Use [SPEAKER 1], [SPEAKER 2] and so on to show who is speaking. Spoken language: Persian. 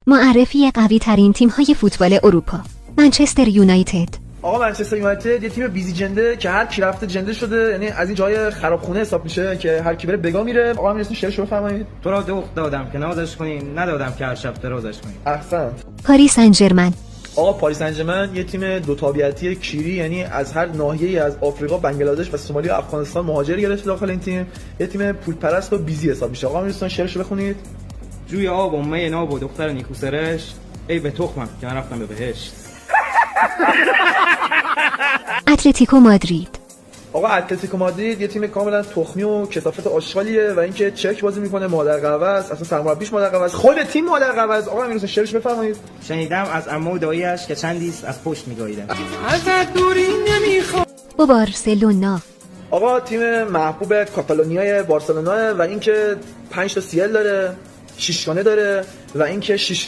[SPEAKER 1] معرفی قوی ترین تیم های فوتبال اروپا. منچستر یونایتد.
[SPEAKER 2] آقا منچستر یونایتد یه تیم بیزی جنده که هر کی رفته جنده شده، یعنی از این جای خرابخونه حساب میشه که هر کی بره بگا میره. آقا میرسین شعرشو بفرمایید.
[SPEAKER 3] تو را دوخت دادم که نازش کنی، ندادم که هر شب درازش کنی.
[SPEAKER 2] احسنت.
[SPEAKER 1] پاریس سن ژرمن.
[SPEAKER 2] آقا پاریس سن ژرمن یه تیم دو تابعیتی کیری، یعنی از هر ناحیه‌ای از آفریقا، بنگلادش و سومالی و افغانستان مهاجر گرفته داخل این تیم. یه تیم پولپرست و بیزی حساب میشه. آقا میرسین شعرشو بخونید.
[SPEAKER 3] جوی آب و می ناب و دختر نیکوسرش، ای به تخمم که نرفتم به بهشت.
[SPEAKER 1] اتلتیکو مادرید.
[SPEAKER 2] آقا اتلتیکو مادرید یه تیم کاملا تخمی و کثافت آشغالیه و اینکه چک بازی میکنه، مادر قوس، اصلا سرمربیش مادر قوس، خود تیم مادر قوس. آقا میرسین شعرش بفرمایید.
[SPEAKER 3] شنیدم از عمو و دایی‌اش که چندیست از پشت میگاییدن.
[SPEAKER 4] ازت دوری نمیخوام.
[SPEAKER 1] با بارسلونا.
[SPEAKER 2] آقا تیم محبوب کاتالونیای بارسلونا و اینکه 5 تا CL داره، 6 گانه داره و اینکه 6